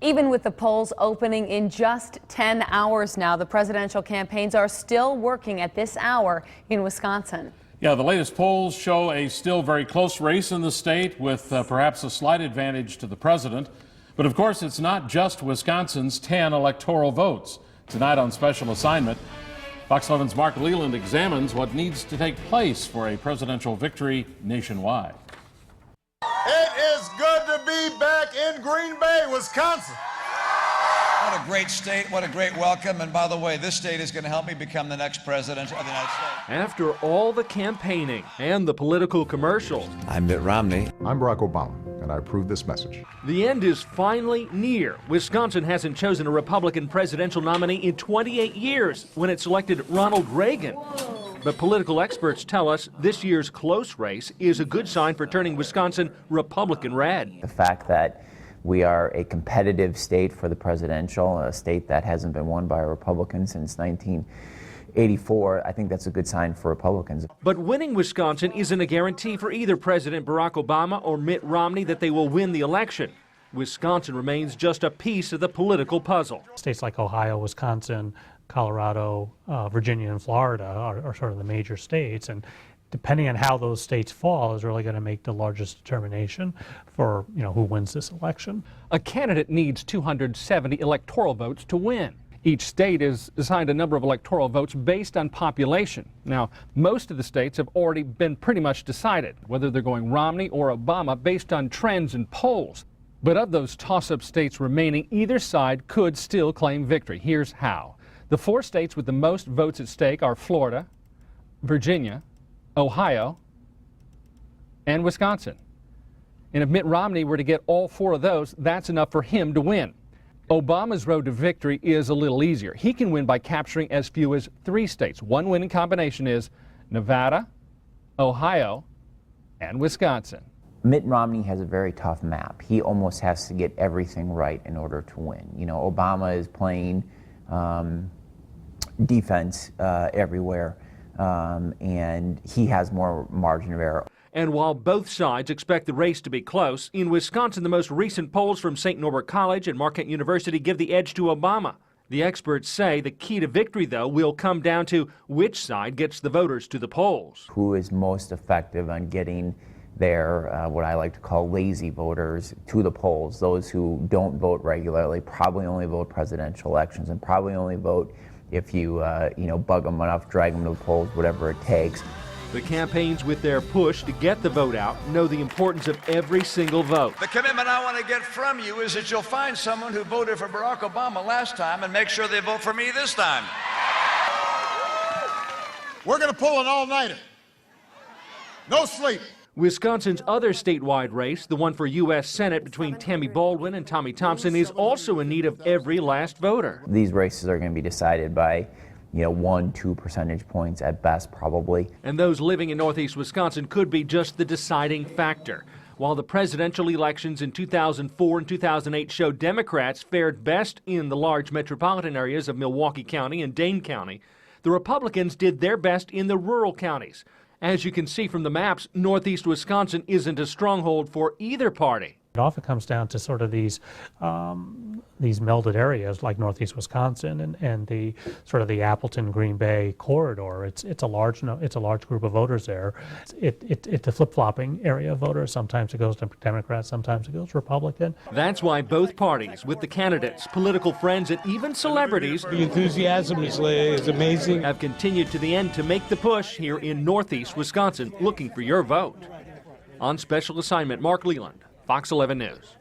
Even with the polls opening in just 10 hours now, the presidential campaigns are still working at this hour in Wisconsin. Yeah, the latest polls show a still very close race in the state with perhaps a slight advantage to the president. But of course, it's not just Wisconsin's 10 electoral votes. Tonight on Special Assignment, Fox 11's Mark Leland examines what needs to take place for a presidential victory nationwide. It is good to be back in Green Bay, Wisconsin. What a great state, what a great welcome. And by the way, this state is going to help me become the next president of the United States. After all the campaigning and the political commercials, I'm Mitt Romney. I'm Barack Obama, and I approve this message. the end is finally near. Wisconsin hasn't chosen a Republican presidential nominee in 28 years when it selected Ronald Reagan. But political experts tell us this year's close race is a good sign for turning Wisconsin Republican red. The fact that we are a competitive state for the presidential, a state that hasn't been won by a Republican since 1984, I think that's a good sign for Republicans. But winning Wisconsin isn't a guarantee for either President Barack Obama or Mitt Romney that they will win the election. Wisconsin remains just a piece of the political puzzle. States like Ohio, Wisconsin, Colorado, Virginia, and Florida are sort of the major states, and depending on how those states fall is really going to make the largest determination for, who wins this election. A candidate needs 270 electoral votes to win. Each state is assigned a number of electoral votes based on population. Now, most of the states have already been pretty much decided whether they're going Romney or Obama based on trends and polls. But of those toss-up states remaining, either side could still claim victory. Here's how. The 4 states with the most votes at stake are Florida, Virginia, Ohio, and Wisconsin. And if Mitt Romney were to get all 4 of those, that's enough for him to win. Obama's road to victory is a little easier. He can win by capturing as few as 3 states. One winning combination is Nevada, Ohio, and Wisconsin. Mitt Romney has a very tough map. He almost has to get everything right in order to win. Obama is playing defense everywhere. And he has more margin of error. And while both sides expect the race to be close, in Wisconsin, the most recent polls from St. Norbert College and Marquette University give the edge to Obama. The experts say the key to victory, though, will come down to which side gets the voters to the polls. Who is most effective on getting their, what I like to call lazy voters, to the polls? Those who don't vote regularly, probably only vote presidential elections, and probably only vote if you, bug them enough, drag them to the polls, whatever it takes. The campaigns, with their push to get the vote out, know the importance of every single vote. The commitment I want to get from you is that you'll find someone who voted for Barack Obama last time and make sure they vote for me this time. We're going to pull an all-nighter. No sleep. Wisconsin's other statewide race, the one for U.S. Senate between Tammy Baldwin and Tommy Thompson, is also in need of every last voter. These races are going to be decided by 1-2 percentage points at best, probably. And those living in northeast Wisconsin could be just the deciding factor. While the presidential elections in 2004 and 2008 showed Democrats fared best in the large metropolitan areas of Milwaukee County and Dane County, the Republicans did their best in the rural counties. As you can see from the maps, northeast Wisconsin isn't a stronghold for either party. It often comes down to sort of these melded areas like northeast Wisconsin and the sort of the Appleton Green Bay corridor. It's a large group of voters there. It's a flip-flopping area of voters. Sometimes it goes to Democrats, sometimes it goes Republican. That's why both parties, with the candidates, political friends, and even celebrities, the enthusiasm is amazing, have continued to the end to make the push here in northeast Wisconsin, looking for your vote. On special assignment, Mark Leland, Fox 11 News.